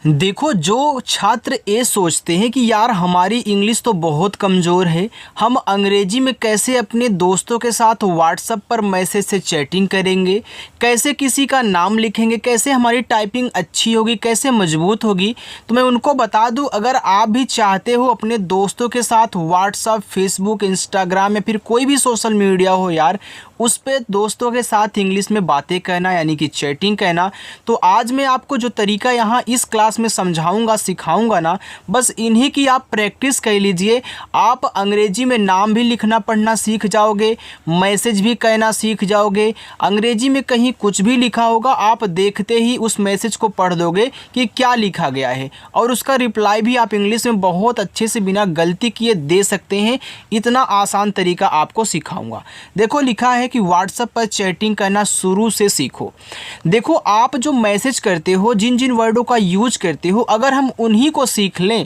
देखो, जो छात्र ये सोचते हैं कि यार हमारी इंग्लिश तो बहुत कमज़ोर है, हम अंग्रेजी में कैसे अपने दोस्तों के साथ व्हाट्सएप पर मैसेज से चैटिंग करेंगे, कैसे किसी का नाम लिखेंगे, कैसे हमारी टाइपिंग अच्छी होगी, कैसे मजबूत होगी। तो मैं उनको बता दूं, अगर आप भी चाहते हो अपने दोस्तों के साथ व्हाट्सएप, फेसबुक, इंस्टाग्राम या फिर कोई भी सोशल मीडिया हो यार, उस पे दोस्तों के साथ इंग्लिश में बातें करना यानी कि चैटिंग करना, तो आज मैं आपको जो तरीका यहाँ इस क्लास में समझाऊंगा, सिखाऊंगा ना, बस इन्हीं की आप प्रैक्टिस कर लीजिए। आप अंग्रेजी में नाम भी लिखना पढ़ना सीख जाओगे, मैसेज भी कहना सीख जाओगे। अंग्रेजी में कहीं कुछ भी लिखा होगा, आप देखते ही उस मैसेज को पढ़ दोगे कि क्या लिखा गया है, और उसका रिप्लाई भी आप इंग्लिश में बहुत अच्छे से बिना गलती किए दे सकते हैं। इतना आसान तरीका आपको सिखाऊंगा। देखो, लिखा है कि व्हाट्सएप पर चैटिंग करना शुरू से सीखो। देखो, आप जो मैसेज करते हो, जिन जिन वर्डों का यूज करते हो, अगर हम उन्हीं को सीख लें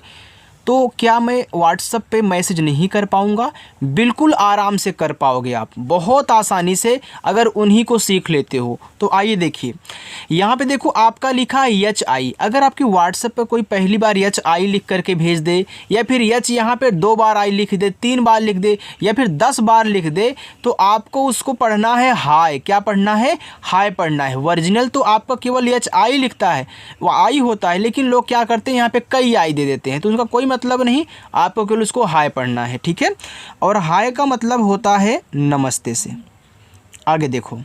तो क्या मैं व्हाट्सएप पे मैसेज नहीं कर पाऊँगा? बिल्कुल आराम से कर पाओगे आप, बहुत आसानी से, अगर उन्हीं को सीख लेते हो। तो आइए देखिए, यहाँ पे देखो आपका लिखा है एच आई। अगर आपकी व्हाट्सएप पे कोई पहली बार एच आई लिख करके भेज दे, या फिर एच यहाँ पे 2 बार आई लिख दे, 3 बार लिख दे, या फिर 10 बार लिख दे, तो आपको उसको पढ़ना है हाय। क्या पढ़ना है? हाय पढ़ना है। ओरिजिनल तो आपका केवल एच आई लिखता है, वो आई होता है, लेकिन लोग क्या करते हैं यहाँ पे कई आई दे देते हैं, तो उनका कोई मतलब नहीं, आपको केवल उसको हाय पढ़ना है, ठीक है। और हाय का मतलब होता है नमस्ते से। आगे देखो,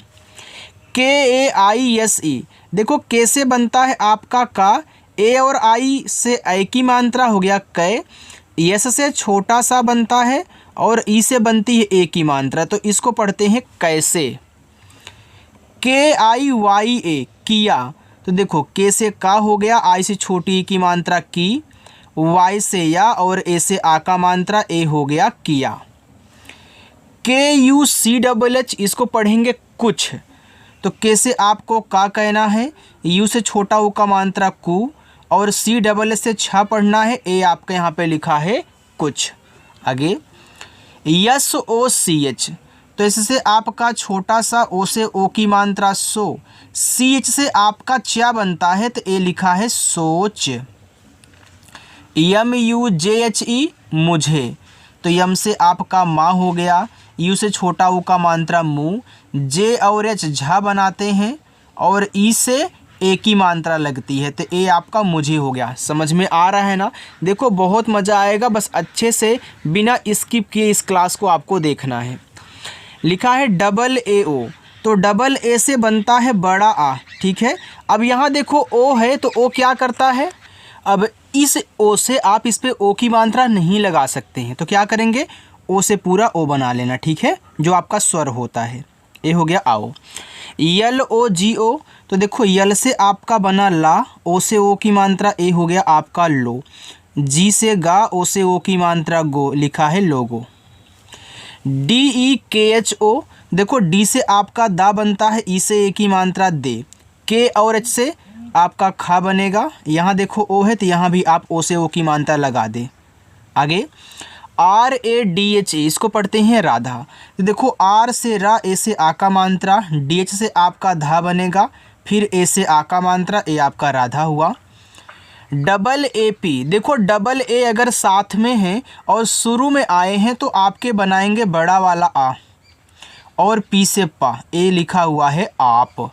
के ए आई एस ई। देखो, के से बनता है आपका का, ए और आई से ए की मात्रा हो गया कै, यस से छोटा सा बनता है, और ई से बनती है ए की मात्रा, तो इसको पढ़ते हैं कैसे। के आई वाई ए, किया। तो देखो, के से का हो गया, आई से छोटी ई की मात्रा की, वाई से या, और ए से आ का मात्रा ए हो गया किया। के यू सी डबल एच, इसको पढ़ेंगे कुछ। तो के से आपको का कहना है, यू से छोटा ऊ का मात्रा कु, और सी डबल एच से छा पढ़ना है, ए आपका यहाँ पे लिखा है कुछ। आगे यस ओ सी एच, तो इससे आपका छोटा सा ओ से ओ की मात्रा सो, सी एच से आपका च्या बनता है, तो ए लिखा है सोच। यम यू जे एच ई, मुझे। तो यम से आपका माँ हो गया, यू से छोटा ऊ का मात्रा मुँह, जे और एच झा बनाते हैं, और ई से ए की मात्रा लगती है, तो ए आपका मुझे हो गया। समझ में आ रहा है ना? देखो, बहुत मज़ा आएगा, बस अच्छे से बिना स्किप किए इस क्लास को आपको देखना है। लिखा है डबल ए ओ, तो डबल ए से बनता है बड़ा आ, ठीक है। अब यहाँ देखो ओ है, तो ओ क्या करता है, अब इस ओ से आप इस पे ओ की मात्रा नहीं लगा सकते हैं, तो क्या करेंगे, ओ से पूरा ओ बना लेना, ठीक है, जो आपका स्वर होता है। ए हो गया आओ। यल ओ जी ओ, तो देखो यल से आपका बना ला, ओ से ओ की मात्रा ए हो गया आपका लो, जी से गा, ओ से ओ की मात्रा गो, लिखा है लोगो। डी ई के एच ओ, देखो डी से आपका दा बनता है, ई से ए की मात्रा दे, के और एच से आपका खा बनेगा। यहाँ देखो ओ है, तो यहाँ भी आप ओ से ओ की मात्रा लगा दे। आगे R A D H A, इसको पढ़ते हैं राधा। तो देखो आर से रा, ए से आ का मात्रा, डी एच से आपका धा बनेगा, फिर ए से आ का मात्रा, ए आपका राधा हुआ। डबल ए पी, देखो डबल ए अगर साथ में है और शुरू में आए हैं, तो आपके बनाएंगे बड़ा वाला आ, और पी से पा, ए लिखा हुआ है आप।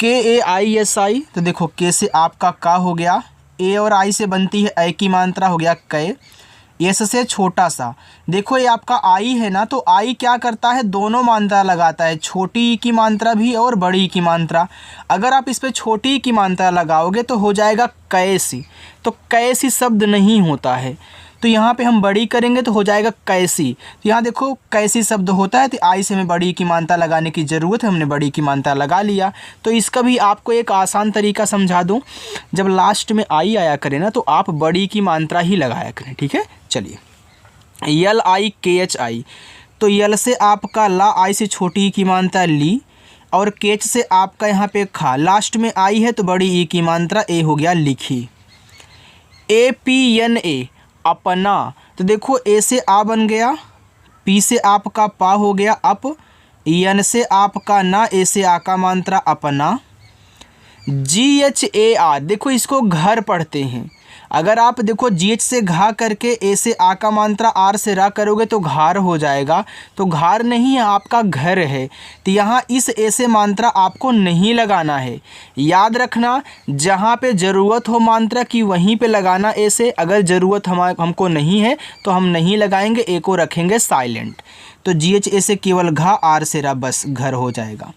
के ए आई एस आई, तो देखो के से आपका का हो गया, ए और आई से बनती है ए की मात्रा हो गया कै, एस से छोटा सा। देखो ये आपका आई है ना, तो आई क्या करता है, दोनों मात्रा लगाता है, छोटी ई की मात्रा भी और बड़ी ई की मात्रा। अगर आप इस पे छोटी ई की मात्रा लगाओगे तो हो जाएगा कैसी, तो कैसी शब्द नहीं होता है, तो यहाँ पे हम बड़ी करेंगे तो हो जाएगा कैसी। तो यहाँ देखो कैसी शब्द होता है, तो आई से हमें बड़ी की मात्रा लगाने की ज़रूरत है, हमने बड़ी की मात्रा लगा लिया। तो इसका भी आपको एक आसान तरीका समझा दूँ, जब लास्ट में आई आया करें ना, तो आप बड़ी की मात्रा ही लगाया करें, ठीक है। चलिए, यल आई के एच आई, तो यल से आपका ला, आई से छोटी ई की मात्रा ली, और केच से आपका यहाँ पे खा, लास्ट में आई है तो बड़ी ई की मात्रा ए हो गया लिखी। ए पी एन ए, अपना, तो देखो ए से आ बन गया, पी से आपका पा हो गया अप, एन से आपका ना, ए से आ का मात्रा अपना, GHAR, देखो इसको घर पढ़ते हैं। अगर आप देखो GH से घा करके ए से आ का मात्रा आर से रा करोगे तो घार हो जाएगा, तो घार नहीं है, आपका घर है। तो यहाँ इस ए से मात्रा आपको नहीं लगाना है। याद रखना, जहाँ पे ज़रूरत हो मात्रा की वहीं पे लगाना ए से। अगर ज़रूरत हमको नहीं है तो हम नहीं लगाएंगे, ए को रखेंगे साइलेंट। तो GHA से केवल घा, आर से रा, बस घर हो जाएगा।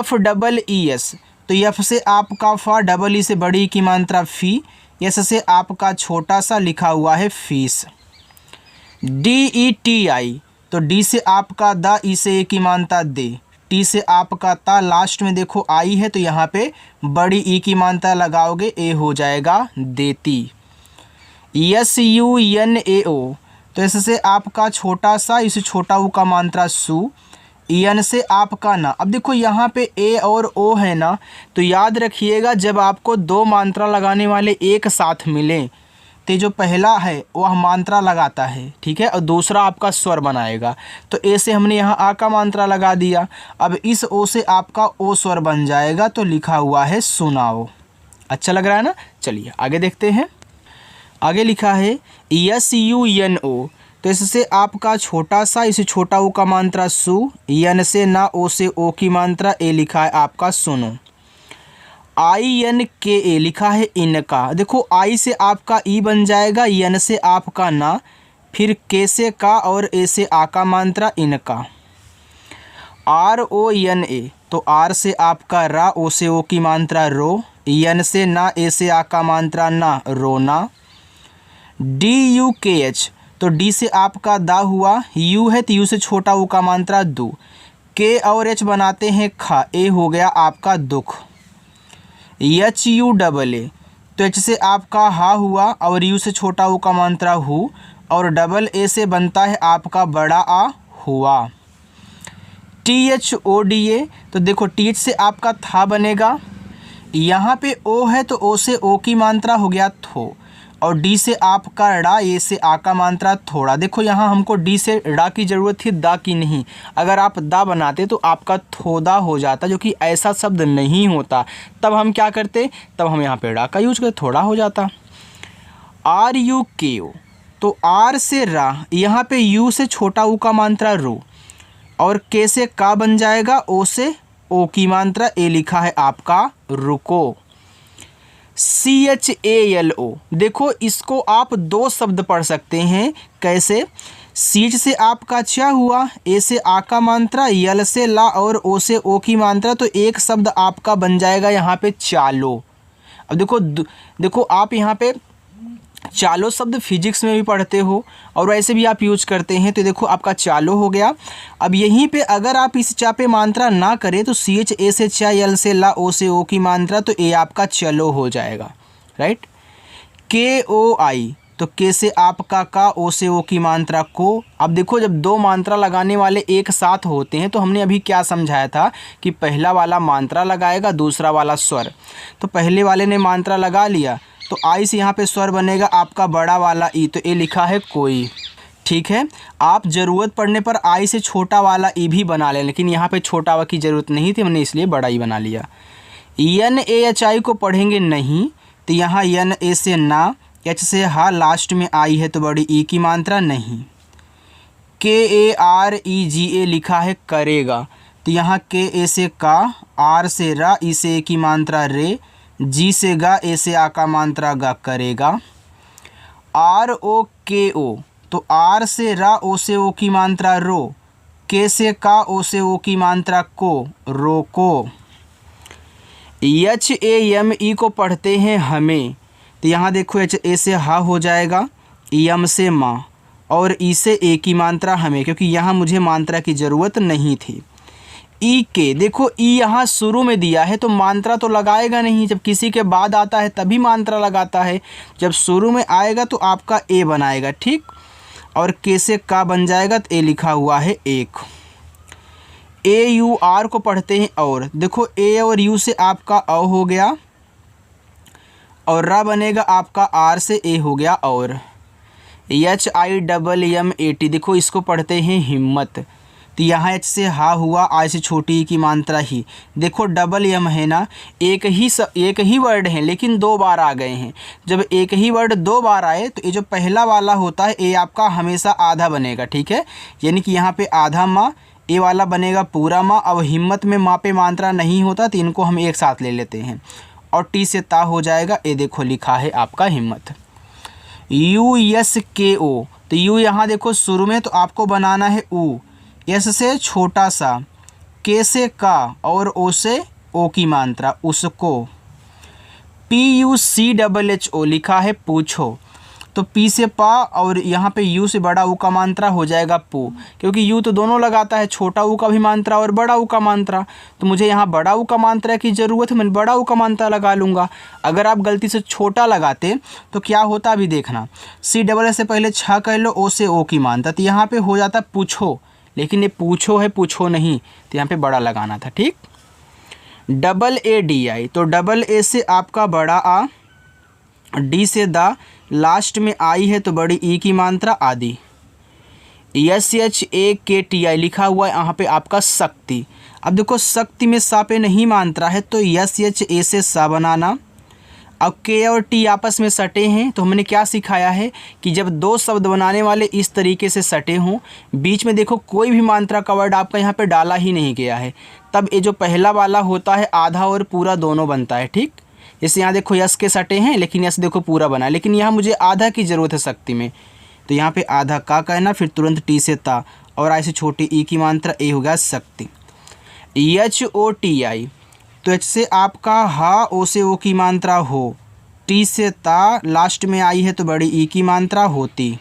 FEES, तो एफ से आपका फा, डबल ई से बड़ी की मात्रा फी, एस से आपका छोटा सा लिखा हुआ है फीस। DETI, तो डी से आपका दा, ई से ए की मात्रा दे, टी से आपका ता, लास्ट में देखो आई है तो यहाँ पे बड़ी ई की मात्रा लगाओगे, ए हो जाएगा देती। SUNAO, तो एस से आपका छोटा सा, इसे छोटा ऊ का मात्रा सु, एन से आपका ना। अब देखो यहाँ पे ए और ओ है ना, तो याद रखिएगा जब आपको दो मात्रा लगाने वाले एक साथ मिले तो जो पहला है वह मात्रा लगाता है, ठीक है, और दूसरा आपका स्वर बनाएगा। तो ए से हमने यहाँ आ का मात्रा लगा दिया, अब इस ओ से आपका ओ स्वर बन जाएगा, तो लिखा हुआ है सुनाओ। अच्छा लग रहा है ना। चलिए आगे देखते हैं। आगे लिखा है SUNO, तो इससे आपका छोटा सा, इसे छोटा ओ का मात्रा सु, यन से ना, ओ से ओ की मात्रा, ए लिखा है आपका सुनो। INKA लिखा है इनका, देखो आई से आपका ई बन जाएगा, यन से आपका ना, फिर के से का और ए से आ का मात्रा इनका। RONA, तो आर से आपका रा, ओ से ओ की मात्रा रो, यन से ना, ए से आ का मात्रा ना, रोना। DUKH, तो डी से आपका दा हुआ, यू है तो यू से छोटा ऊ का मात्रा दू, के और एच बनाते हैं खा, ए हो गया आपका दुख। HUAA, तो एच से आपका हा हुआ और यू से छोटा ऊ का मात्रा हु, और डबल ए से बनता है आपका बड़ा आ, हुआ। THODA, तो देखो TH से आपका था बनेगा, यहाँ पे ओ है तो ओ से ओ की मात्रा हो गया थो, और डी से आपका ड़ा, ए से आ का मात्रा थोड़ा। देखो यहाँ हमको डी से ड़ा की ज़रूरत थी, दा की नहीं। अगर आप दा बनाते तो आपका थोदा हो जाता, जो कि ऐसा शब्द नहीं होता। तब हम क्या करते, तब हम यहाँ पे ड़ा का यूज करते, थोड़ा हो जाता। RUKO, तो आर से रा, यहाँ पे यू से छोटा ऊ का मात्रा रो, और के से का बन जाएगा, ओ से ओ की मात्रा, ए लिखा है आपका रुको। CHALO, देखो इसको आप दो शब्द पढ़ सकते हैं। कैसे, सीच से आपका चा हुआ, ए से आ का मात्रा, यल से ला और ओ से ओ की मात्रा, तो एक शब्द आपका बन जाएगा यहाँ पे चालो। अब देखो आप यहाँ पे चालो शब्द फिजिक्स में भी पढ़ते हो और वैसे भी आप यूज करते हैं, तो देखो आपका चालो हो गया। अब यहीं पे अगर आप इस चा पे मात्रा ना करें तो CHA से चा, यल से ला, ओ से ओ की मात्रा, तो ए आपका चलो हो जाएगा, राइट। KOI, तो के से आपका का, ओ से ओ की मात्रा को। अब देखो जब दो मात्रा लगाने वाले एक साथ होते हैं तो हमने अभी क्या समझाया था कि पहला वाला मात्रा लगाएगा, दूसरा वाला स्वर। तो पहले वाले ने मात्रा लगा लिया तो आई से यहाँ पे स्वर बनेगा आपका बड़ा वाला ई, तो ए लिखा है कोई, ठीक है। आप ज़रूरत पड़ने पर आई से छोटा वाला ई भी बना लें, लेकिन यहाँ पे छोटा वाला की ज़रूरत नहीं थी, हमने इसलिए बड़ा ई बना लिया। NAHI को पढ़ेंगे नहीं, तो यहाँ NA से ना, एच से हा, लास्ट में आई है तो बड़ी ई की मात्रा नहीं। KAREGA लिखा है करेगा, तो यहाँ KA से का, आर से रा, ई से ए की मात्रा रे, जी से गा, ए से आ का मात्रा गा, करेगा। ROKO, तो आर से रा, ओ से ओ की मात्रा रो, के से का, ओ से ओ की मात्रा को, रोको। HAME को पढ़ते हैं हमें, तो यहाँ देखो एच ए से हा हो जाएगा, यम से माँ, और ई से ए की मात्रा हमें, क्योंकि यहाँ मुझे मात्रा की ज़रूरत नहीं थी। के, देखो ई यहाँ शुरू में दिया है तो मात्रा तो लगाएगा नहीं, जब किसी के बाद आता है तभी मात्रा लगाता है। जब शुरू में आएगा तो आपका ए बनाएगा, ठीक, और के से का बन जाएगा, तो ए लिखा हुआ है एक। AUR को पढ़ते हैं और, देखो ए और यू से आपका अ हो गया, और रा बनेगा आपका आर से ए हो गया और। HIMMAT, देखो इसको पढ़ते हैं हिम्मत, तो यहाँ एच से हा हुआ, आई से छोटी ई की मात्रा ही। देखो डबल यम है ना, एक ही वर्ड है लेकिन दो बार आ गए हैं। जब एक ही वर्ड दो बार आए तो ये जो पहला वाला होता है ये आपका हमेशा आधा बनेगा, ठीक है। यानी कि यहाँ पे आधा माँ, ये वाला बनेगा पूरा माँ। अब हिम्मत में माँ पे मात्रा नहीं होता तो इनको हम एक साथ ले लेते हैं और टी से ता हो जाएगा। ये देखो लिखा है आपका हिम्मत। यू यस के ओ, तो यू यहाँ देखो शुरू में तो आपको बनाना है ऊ, एस से छोटा सा, के से का और ओ से ओ की मात्रा उसको। PUCHO लिखा है पूछो, तो पी से पा और यहाँ पे यू से बड़ा ऊ का मात्रा हो जाएगा पू, क्योंकि यू तो दोनों लगाता है, छोटा ऊ का भी मात्रा और बड़ा ऊ का मात्रा। तो मुझे यहाँ बड़ा ऊ का मात्रा की ज़रूरत है, मैं बड़ा ऊ का मात्रा लगा लूँगा। अगर आप गलती से छोटा लगाते तो क्या होता अभी देखना, CSS से पहले छ कह लो, ओ से ओ की मात्रा, तो यहाँ पर हो जाता पूछो, लेकिन ये पूछो है पूछो नहीं, तो यहाँ पर बड़ा लगाना था, ठीक। AADI, तो डबल ए से आपका बड़ा आ, डी से दा, लास्ट में आई है तो बड़ी ई की मात्रा आदि। SHAKTI लिखा हुआ है यहाँ पे आपका शक्ति। अब देखो शक्ति में सा पे नहीं मात्रा है तो SHA से सा बनाना। अब के और टी आपस में सटे हैं तो हमने क्या सिखाया है कि जब दो शब्द बनाने वाले इस तरीके से सटे हों, बीच में देखो कोई भी मात्रा का वर्ड आपका यहाँ पे डाला ही नहीं गया है, तब ये जो पहला वाला होता है आधा और पूरा दोनों बनता है, ठीक। जैसे यहाँ देखो यस के सटे हैं लेकिन यस देखो पूरा बना, लेकिन यहाँ मुझे आधा की ज़रूरत है शक्ति में, तो यहाँ पे आधा का कहना, फिर तुरंत टी से ता और आई से छोटी ई की मात्रा, ए हो गया शक्ति। HOTI, तो एच से आपका हा, ओ से ओ की मात्रा हो, टी से ता, लास्ट में आई है तो बड़ी ई की मात्रा होती।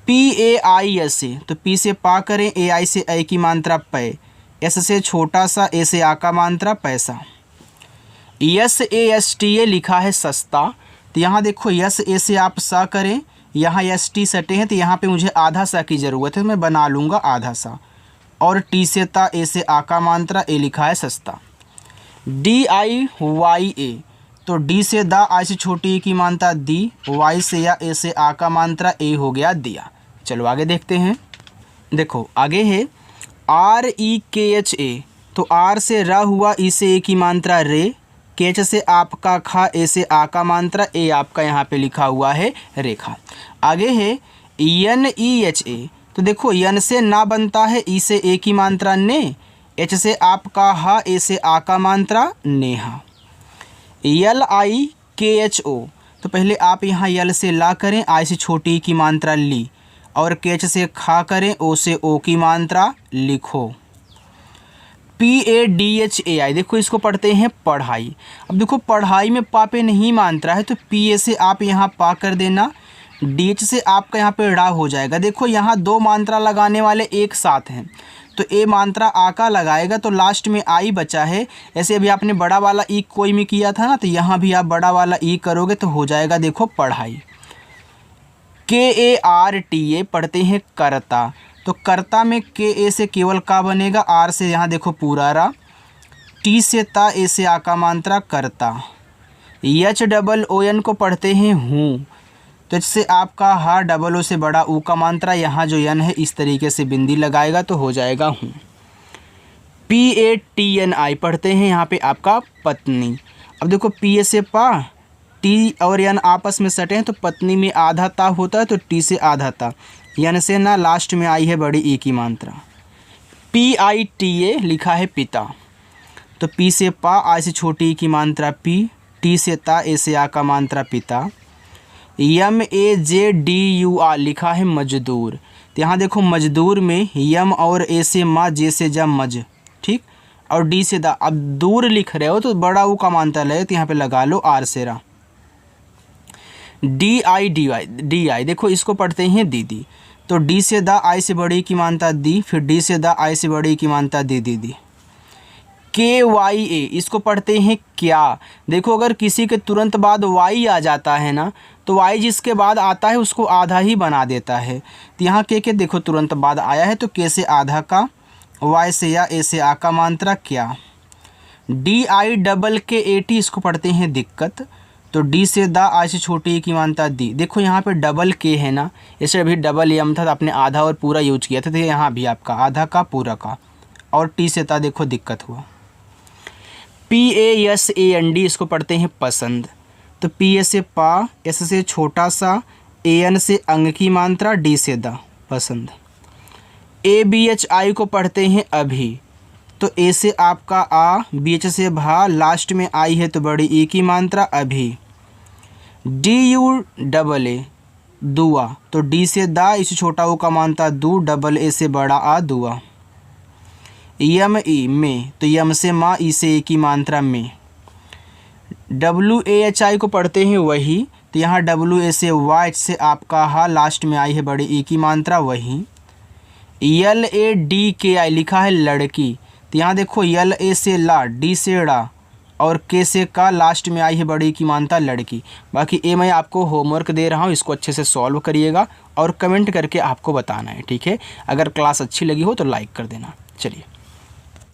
PAIS, तो पी से पा करें, AI से ए की मात्रा पै, एस से छोटा सा, ए से आ का मात्रा पैसा। SASTA लिखा है सस्ता, तो यहाँ देखो यस ए से आप सा करें, यहाँ ST सटे हैं तो यहाँ पे मुझे आधा सा की ज़रूरत है, मैं बना लूँगा आधा सा। और टी से ता, ए से आ का मात्रा, ए लिखा है सस्ता। DIYA, तो डी से दा, आई से छोटी ई की मात्रा दी, वाई से या ए से आ का मात्रा, ए हो गया दिया। चलो आगे देखते हैं। देखो आगे है REKHA, तो आर से र हुआ, ई से ए की मात्रा रे, केच से आपका खा, ए से आ का मात्रा, ए आपका यहाँ पे लिखा हुआ है रेखा। आगे है NEHA, तो देखो यन से ना बनता है, ई से ए की मात्रा ने, एच से आपका हा, ए से आ का मात्रा नेहा। LIKHO, तो पहले आप यहाँ यल से ला करें, आई से छोटी की मात्रा ली, और केच से खा करें, ओ से ओ की मात्रा लिखो। PADHAI, देखो इसको पढ़ते हैं पढ़ाई। अब देखो पढ़ाई में पा पे नहीं मात्रा है तो PA से आप यहाँ पा कर देना, DH से आपका यहाँ पे ड़ा हो जाएगा। देखो यहाँ दो मात्रा लगाने वाले एक साथ हैं तो ए मात्रा आ का लगाएगा तो लास्ट में आई बचा है। ऐसे अभी आपने बड़ा वाला ई कोई में किया था ना, तो यहाँ भी आप बड़ा वाला ई करोगे तो हो जाएगा देखो पढ़ाई। KARTA पढ़ते हैं करता, तो कर्ता में के ए से केवल का बनेगा, आर से यहाँ देखो पूरा रा, टी से ता, ए से आ का मात्रा करता। HOON को पढ़ते हैं हूँ, तो इससे आपका हा, डबल ओ से बड़ा ऊ का मात्रा, यहाँ जो यन है इस तरीके से बिंदी लगाएगा तो हो जाएगा हूँ। PATNI पढ़ते हैं यहाँ पे आपका पत्नी। अब देखो पी से पा, टी और यन आपस में सटे हैं तो पत्नी में आधा ता होता है तो टी से आधा ता, यन से ना, लास्ट में आई है बड़ी ई की मात्रा। PITA लिखा है पिता, तो पी से पा, आई से छोटी ई की मात्रा पी, टी से ता, ए से आ का मात्रा पिता। MAJDUR लिखा है मजदूर, तो यहाँ देखो मजदूर में यम और ए से मा, जे से जा मज, ठीक, और डी से दा। अब दूर लिख रहे हो तो बड़ा ऊ का मात्रा लगे तो यहाँ पे लगा लो आर से रा। DI देखो इसको पढ़ते हैं दीदी, तो डी से दा, आई से बड़ी की मात्रा दी, फिर डी से दा, आई से बड़ी की मात्रा दी दीदी। KYA इसको पढ़ते हैं क्या। देखो अगर किसी के तुरंत बाद वाई आ जाता है ना, तो वाई जिसके बाद आता है उसको आधा ही बना देता है, तो यहाँ के देखो तुरंत बाद आया है तो के से आधा का, वाई से या, ए से आ का मात्रा क्या। DIKKAT इसको पढ़ते हैं दिक्कत, तो डी से दा, आई से छोटी ए की मानता दी। देखो यहाँ पे डबल के है ना, इसे अभी डबल एम था तो आपने आधा और पूरा यूज किया था, तो यहाँ भी आपका आधा का पूरा का, और टी से ता देखो दिक्कत हुआ। PASAND इसको पढ़ते हैं पसंद। तो P से पा, S से छोटा सा, AN से अंग की मात्रा, D से दा पसंद। ABHI को पढ़ते हैं अभी। तो A से आपका आ, BH से भा, लास्ट में आई है तो बड़ी ई की मात्रा अभी। DUAA दुआ, तो D से दा, इसे छोटा ओ का मानता दू, डबल ए से बड़ा आ दुआ। YME में, तो यम से माँ, ई से ए की मात्रा में। WAHI को पढ़ते हैं वही। तो यहाँ WA से वाई, से आपका हा, लास्ट में आई है बड़ी ई की मात्रा वही। LADKI लिखा है लड़की। तो यहाँ देखो LA से ला, D से ड़ा और K से का, लास्ट में आई है बड़ी की मानता लड़की। बाकी ये मैं आपको होमवर्क दे रहा हूँ, इसको अच्छे से सॉल्व करिएगा और कमेंट करके आपको बताना है, ठीक है। अगर क्लास अच्छी लगी हो तो लाइक कर देना। चलिए।